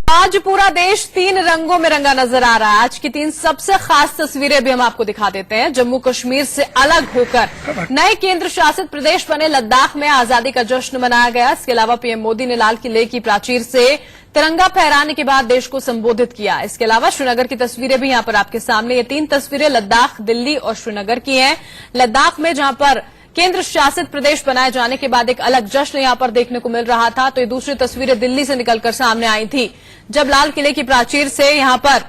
आज पूरा देश 3 रंगों में रंगा नजर आ रहा है। आज की 3 सबसे खास तस्वीरें भी हम आपको दिखा देते हैं। जम्मू कश्मीर से अलग होकर नए केंद्र शासित प्रदेश बने लद्दाख में आजादी का जश्न मनाया गया। इसके अलावा पीएम मोदी ने लाल किले की प्राचीर से तिरंगा फहराने के बाद देश को संबोधित किया। इसके अलावा श्रीनगर की तस्वीरें भी यहां पर आपके सामने। ये 3 तस्वीरें लद्दाख, दिल्ली और श्रीनगर की हैं। लद्दाख में जहां पर केंद्र शासित प्रदेश बनाए जाने के बाद एक अलग जश्न यहां पर देखने को मिल रहा था, तो ये दूसरी तस्वीरें दिल्ली से निकलकर सामने आई थी, जब लाल किले की प्राचीर से यहां पर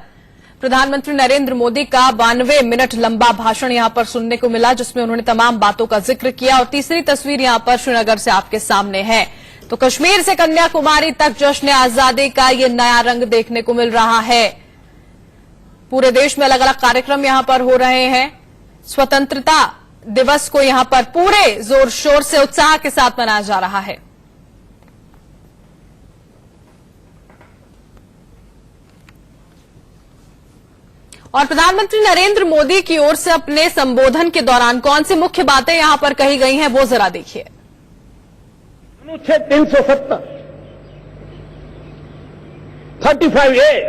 प्रधानमंत्री नरेंद्र मोदी का 92 मिनट लंबा भाषण यहां पर सुनने को मिला, जिसमें उन्होंने तमाम बातों का जिक्र किया। और तीसरी तस्वीर यहां पर श्रीनगर से आपके सामने है। तो कश्मीर से कन्याकुमारी तक जश्न आजादी का ये नया रंग देखने को मिल रहा है। पूरे देश में अलग अलग कार्यक्रम यहां पर हो रहे हैं। स्वतंत्रता दिवस को यहां पर पूरे जोर शोर से उत्साह के साथ मनाया जा रहा है। और प्रधानमंत्री नरेंद्र मोदी की ओर से अपने संबोधन के दौरान कौन सी मुख्य बातें यहां पर कही गई हैं, वो जरा देखिए। अनुच्छेद 370, 35A,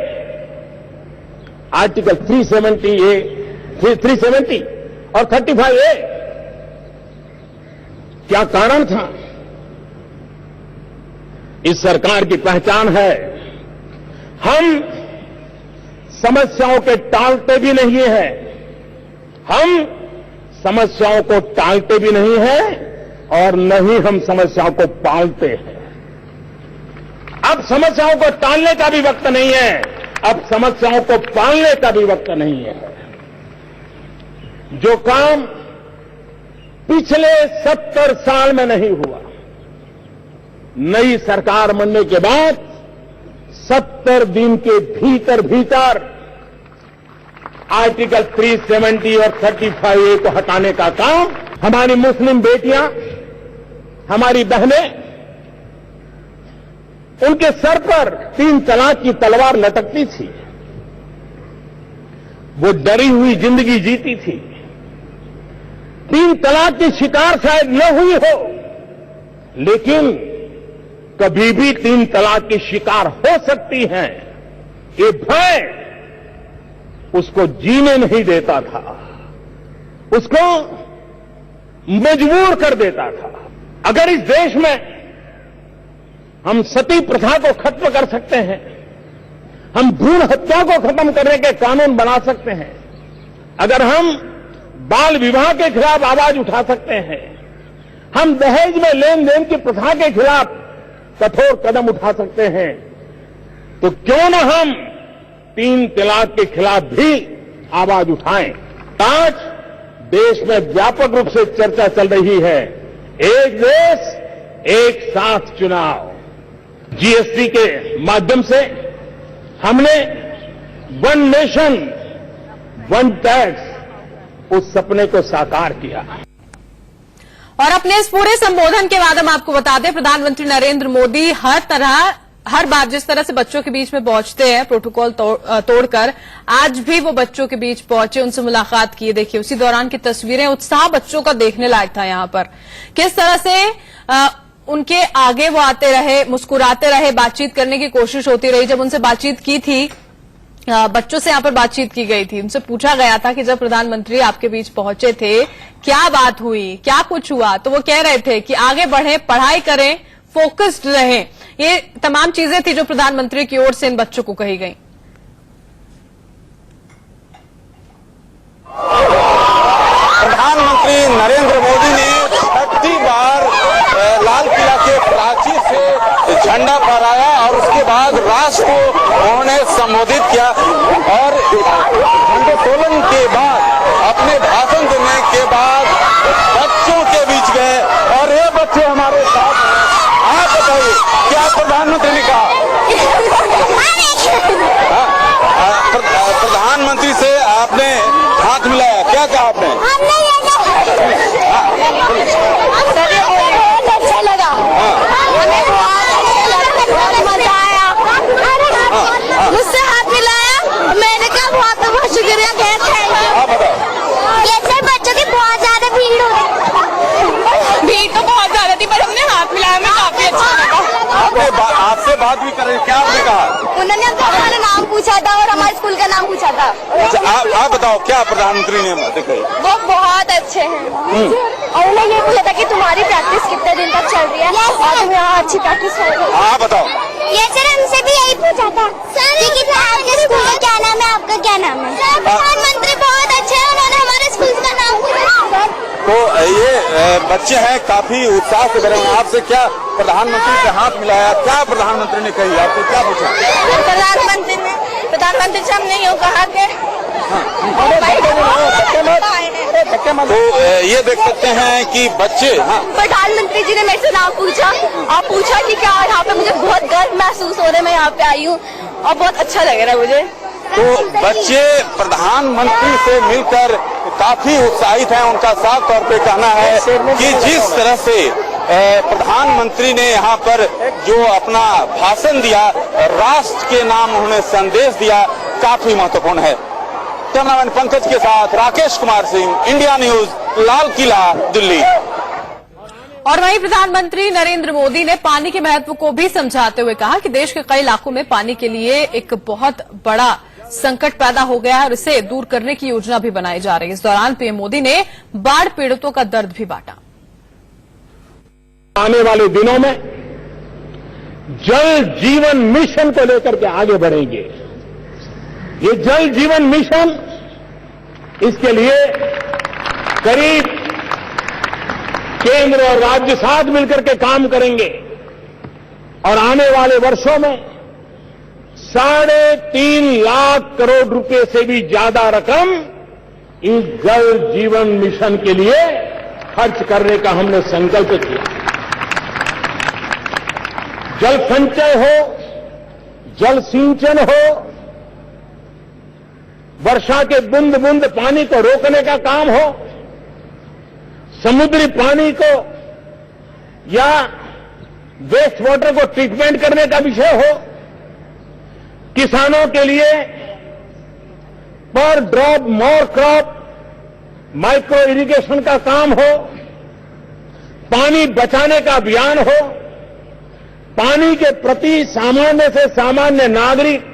आर्टिकल 370 और 35A, क्या कारण था? इस सरकार की पहचान है, हम समस्याओं के टालते भी नहीं हैं, हम समस्याओं को टालते भी नहीं हैं और न ही हम समस्याओं को पालते हैं। अब समस्याओं को टालने का भी वक्त नहीं है, अब समस्याओं को पालने का भी वक्त नहीं है। जो काम पिछले 70 साल में नहीं हुआ, नई सरकार बनने के बाद 70 दिन के भीतर भीतर आर्टिकल 370 और 35A को हटाने का काम हमारी मुस्लिम बेटियां, हमारी बहनें, उनके सर पर 3 तलाक की तलवार लटकती थी, वो डरी हुई जिंदगी जीती थी। 3 तलाक की शिकार शायद न हुई हो, लेकिन कभी भी 3 तलाक की शिकार हो सकती हैं, ये भय उसको जीने नहीं देता था, उसको मजबूर कर देता था। अगर इस देश में हम सती प्रथा को खत्म कर सकते हैं, हम भ्रूण हत्या को खत्म करने के कानून बना सकते हैं, अगर हम बाल विवाह के खिलाफ आवाज उठा सकते हैं, हम दहेज में लेन देन की प्रथा के खिलाफ कठोर कदम उठा सकते हैं, तो क्यों न हम 3 तलाक के खिलाफ भी आवाज उठाएं। आज देश में व्यापक रूप से चर्चा चल रही है, एक देश एक साथ चुनाव। जीएसटी के माध्यम से हमने 1 नेशन 1 टैक्स, उस सपने को साकार किया। और अपने इस पूरे संबोधन के बाद हम आपको बता दें, प्रधानमंत्री नरेंद्र मोदी हर बार जिस तरह से बच्चों के बीच में पहुंचते हैं प्रोटोकॉल तोड़कर, आज भी वो बच्चों के बीच पहुंचे, उनसे मुलाकात की। देखिए उसी दौरान की तस्वीरें, उत्साह बच्चों का देखने लायक था। यहां पर किस तरह से उनके आगे वो आते रहे, मुस्कुराते रहे, बातचीत करने की कोशिश होती रही। जब उनसे बातचीत की थी, बच्चों से यहां पर बातचीत की गई थी, उनसे पूछा गया था कि जब प्रधानमंत्री आपके बीच पहुंचे थे, क्या बात हुई, क्या कुछ हुआ, तो वो कह रहे थे कि आगे बढ़ें, पढ़ाई करें, फोकस्ड रहें। ये तमाम चीजें थी जो प्रधानमंत्री की ओर से इन बच्चों को कही गई। प्रधानमंत्री नरेंद्र मोदी ने 30 बार लाल किला के प्राचीर से झंडा फहराया और उसके बाद राष्ट्र को उन्होंने संबोधित किया और झंडोत्तोलन के बाद अपने भाषण देने के बाद बच्चों के बीच गए और ये बच्चे हमारे साथ हैं। आप बताइए क्या प्रधानमंत्री ने कहा? प्रधानमंत्री से आपने हाथ मिलाया, क्या कहा आपने? बहुत अच्छा लगा, हमें बहुत मजा आया। मुझसे हाथ मिलाया, मैंने कहा बहुत बहुत शुक्रिया, जैसे बच्चों की बहुत ज्यादा भीड़ तो बहुत ज्यादा थी, पर हमने हाथ मिलाया, मैं काफी अच्छा लगा। आपसे बात भी उन्होंने हमारा नाम पूछा था और हमारे स्कूल का नाम पूछा था। अच्छा, आप बताओ क्या प्रधानमंत्री ने दिखाई? वो बहुत अच्छे हैं और उन्हें ये पूछा था कि तुम्हारी प्रैक्टिस कितने दिन तक चल रही है और तुम यहाँ अच्छी प्रैक्टिस हो रही है। आप बताओ। ये सर हमसे भी यही पूछा था कि आपके स्कूल का क्या नाम है, आपका क्या नाम है। प्रधानमंत्री बहुत अच्छे हैं, उन्होंने हमारे स्कूल का नाम पूछा। तो ये बच्चे हैं काफी उत्साह से भरे हुए। आपसे क्या प्रधानमंत्री से हाथ मिलाया, क्या प्रधानमंत्री ने कही, आपसे क्या पूछा? प्रधानमंत्री से हमने यूँ कहा कि तो ये देख सकते हैं कि बच्चे, हाँ, प्रधानमंत्री जी ने मेरे से नाम पूछा और पूछा कि क्या यहाँ पे मुझे बहुत गर्व महसूस हो रहा है, मैं यहाँ पे आई हूँ और बहुत अच्छा लग रहा है मुझे। तो बच्चे प्रधानमंत्री से मिलकर काफी उत्साहित हैं। उनका साफ तौर पे कहना है कि जिस तरह से प्रधानमंत्री ने यहाँ पर जो अपना भाषण दिया, राष्ट्र के नाम उन्होंने संदेश दिया, काफी महत्वपूर्ण है। कैमरामैन पंकज के साथ राकेश कुमार सिंह, इंडिया न्यूज, लाल किला, दिल्ली। और वहीं प्रधानमंत्री नरेंद्र मोदी ने पानी के महत्व को भी समझाते हुए कहा कि देश के कई इलाकों में पानी के लिए एक बहुत बड़ा संकट पैदा हो गया है और इसे दूर करने की योजना भी बनाई जा रही है। इस दौरान पीएम मोदी ने बाढ़ पीड़ितों का दर्द भी बांटा। आने वाले दिनों में जल जीवन मिशन को लेकर के आगे बढ़ेंगे। ये जल जीवन मिशन, इसके लिए करीब केंद्र और राज्य साथ मिलकर के काम करेंगे और आने वाले वर्षों में 3.5 लाख करोड़ रुपए से भी ज्यादा रकम इस जल जीवन मिशन के लिए खर्च करने का हमने संकल्प किया। जल संचय हो, जल सिंचन हो, वर्षा के बूंद बूंद पानी को रोकने का काम हो, समुद्री पानी को या वेस्ट वाटर को ट्रीटमेंट करने का विषय हो, किसानों के लिए पर drop more crop micro irrigation का काम हो, पानी बचाने का अभियान हो, पानी के प्रति सामान्य से सामान्य नागरिक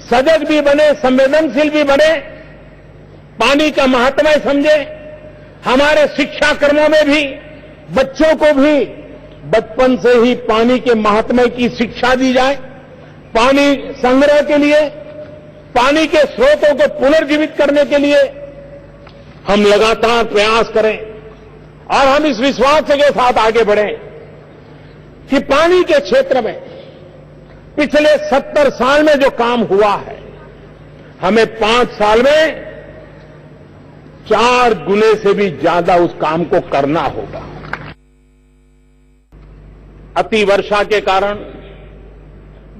सजग भी बने, संवेदनशील भी बने, पानी का महत्व समझे। हमारे शिक्षा क्रमों में भी बच्चों को भी बचपन से ही पानी के महत्व की शिक्षा दी जाए। पानी संग्रह के लिए, पानी के स्रोतों को पुनर्जीवित करने के लिए हम लगातार प्रयास करें और हम इस विश्वास के साथ आगे बढ़ें कि पानी के क्षेत्र में पिछले 70 साल में जो काम हुआ है, हमें 5 साल में 4 गुने से भी ज्यादा उस काम को करना होगा। अति वर्षा के कारण,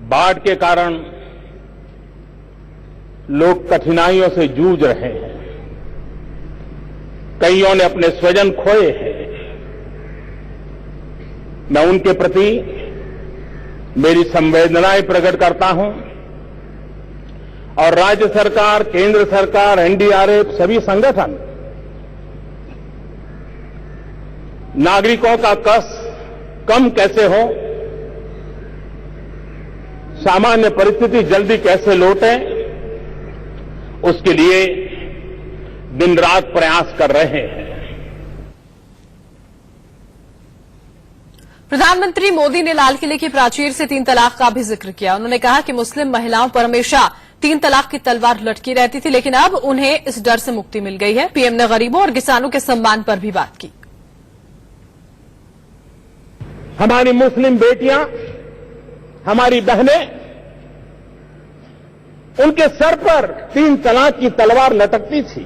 बाढ़ के कारण लोग कठिनाइयों से जूझ रहे हैं। कईयों ने अपने स्वजन खोए हैं। मैं उनके प्रति मेरी संवेदनाएं प्रकट करता हूं और राज्य सरकार, केंद्र सरकार, एनडीआरएफ, सभी संगठन नागरिकों का कष्ट कम कैसे हो, सामान्य परिस्थिति जल्दी कैसे लौटे, उसके लिए दिन रात प्रयास कर रहे हैं। प्रधानमंत्री मोदी ने लाल किले की प्राचीर से 3 तलाक का भी जिक्र किया। उन्होंने कहा कि मुस्लिम महिलाओं पर हमेशा 3 तलाक की तलवार लटकी रहती थी, लेकिन अब उन्हें इस डर से मुक्ति मिल गई है। पीएम ने गरीबों और किसानों के सम्मान पर भी बात की। हमारी मुस्लिम बेटियां, हमारी बहनें, उनके सर पर 3 तलाक की तलवार लटकती थी।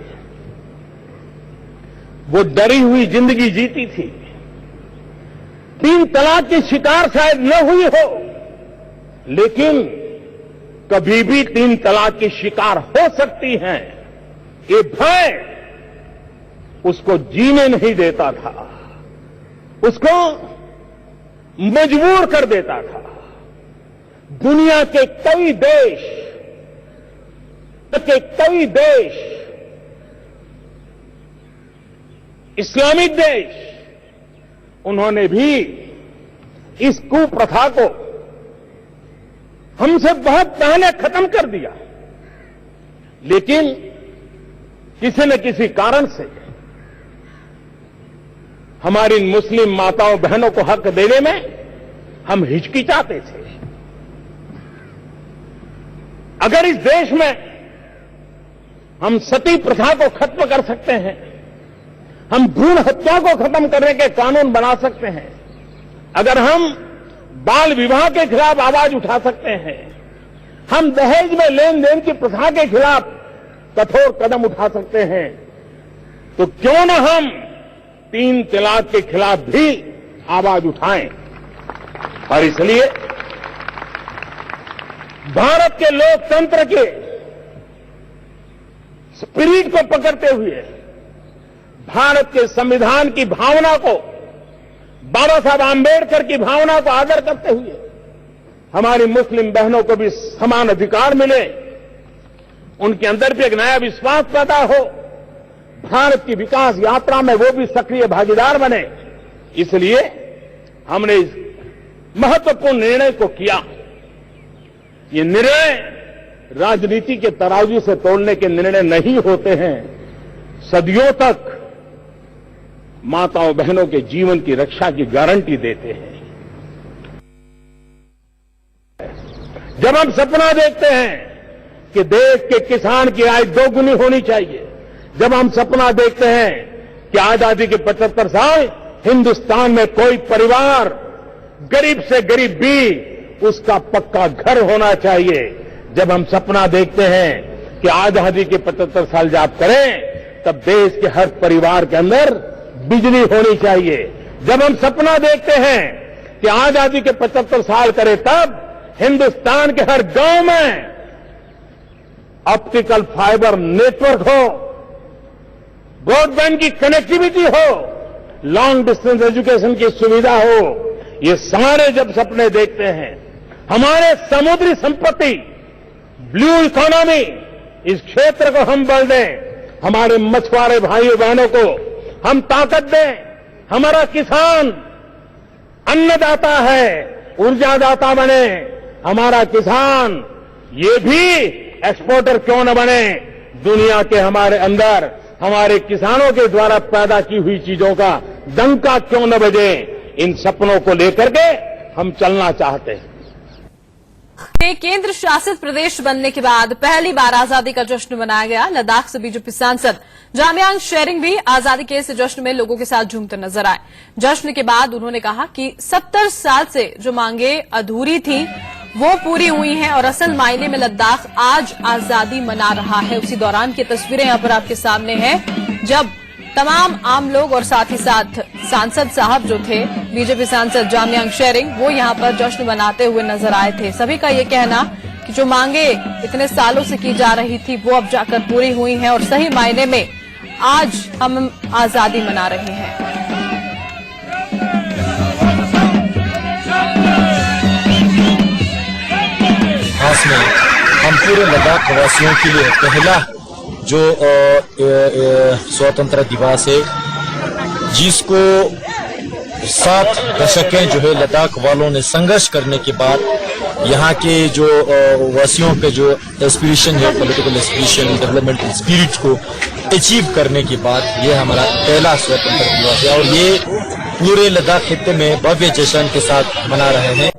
वो डरी हुई जिंदगी जीती थी। 3 तलाक की शिकार शायद न हुई हो, लेकिन कभी भी 3 तलाक की शिकार हो सकती हैं, ये भय उसको जीने नहीं देता था, उसको मजबूर कर देता था। दुनिया के कई देश, इस्लामिक देश, उन्होंने भी इस कुप्रथा को हमसे बहुत पहले खत्म कर दिया, लेकिन किसी न किसी कारण से हमारी मुस्लिम माताओं बहनों को हक देने में हम हिचकिचाते थे। अगर इस देश में हम सती प्रथा को खत्म कर सकते हैं, हम भ्रूण हत्या को खत्म करने के कानून बना सकते हैं, अगर हम बाल विवाह के खिलाफ आवाज उठा सकते हैं, हम दहेज में लेन देन की प्रथा के खिलाफ कठोर कदम उठा सकते हैं, तो क्यों न हम 3 तलाक के खिलाफ भी आवाज उठाएं। और इसलिए भारत के लोकतंत्र के स्पिरिट को पकड़ते हुए, भारत के संविधान की भावना को, बाबा साहब आंबेडकर की भावना को आदर करते हुए हमारी मुस्लिम बहनों को भी समान अधिकार मिले, उनके अंदर भी एक नया विश्वास पैदा हो, भारत की विकास यात्रा में वो भी सक्रिय भागीदार बने, इसलिए हमने इस महत्वपूर्ण निर्णय को किया। ये निर्णय राजनीति के तराजू से तोलने के निर्णय नहीं होते हैं, सदियों तक माताओं बहनों के जीवन की रक्षा की गारंटी देते हैं। जब हम सपना देखते हैं कि देश के किसान की आय 2 गुनी होनी चाहिए, जब हम सपना देखते हैं कि आजादी के 75 साल हिंदुस्तान में कोई परिवार, गरीब से गरीब भी उसका पक्का घर होना चाहिए, जब हम सपना देखते हैं कि आजादी के 75 साल जब करें तब देश के हर परिवार के अंदर बिजली होनी चाहिए, जब हम सपना देखते हैं कि आजादी के 75 साल करें तब हिंदुस्तान के हर गांव में ऑप्टिकल फाइबर नेटवर्क हो, ब्रॉडबैंड की कनेक्टिविटी हो, लॉन्ग डिस्टेंस एजुकेशन की सुविधा हो, ये सारे जब सपने देखते हैं, हमारे समुद्री संपत्ति, ब्लू इकोनॉमी, इस क्षेत्र को हम बल दें, हमारे मछुआरे भाइयों बहनों को हम ताकत दें, हमारा किसान अन्नदाता है, ऊर्जादाता बने, हमारा किसान ये भी एक्सपोर्टर क्यों न बने, दुनिया के हमारे अंदर हमारे किसानों के द्वारा पैदा की हुई चीजों का डंका क्यों न बजे, इन सपनों को लेकर के हम चलना चाहते हैं। केंद्र शासित प्रदेश बनने के बाद पहली बार आजादी का जश्न मनाया गया। लद्दाख से बीजेपी सांसद जामयांग शेरिंग भी आजादी के इस जश्न में लोगों के साथ झूमते नजर आए। जश्न के बाद उन्होंने कहा कि 70 साल से जो मांगे अधूरी थी वो पूरी हुई हैं और असल मायने में लद्दाख आज आजादी मना रहा है। उसी दौरान की तस्वीरें यहां पर आपके सामने हैं, जब तमाम आम लोग और साथ ही साथ सांसद साहब जो थे, बीजेपी सांसद जामयांग शेरिंग, वो यहां पर जश्न मनाते हुए नजर आए थे। सभी का ये कहना कि जो मांगे इतने सालों से की जा रही थी वो अब जाकर पूरी हुई हैं और सही मायने में आज हम आजादी मना रहे हैं। खास में हम पूरे लद्दाख वासियों के लिए पहला जो स्वतंत्र दिवस है, जिसको 7 दशकें जो है लद्दाख वालों ने संघर्ष करने के बाद यहाँ के जो वासियों के जो एस्पिरेशन है, पॉलिटिकल एस्पिरेशन, डेवलपमेंट स्पिरिट को अचीव करने के बाद ये हमारा पहला स्वतंत्र दिवस है और ये पूरे लद्दाख खित्ते में भव्य जश्न के साथ मना रहे हैं।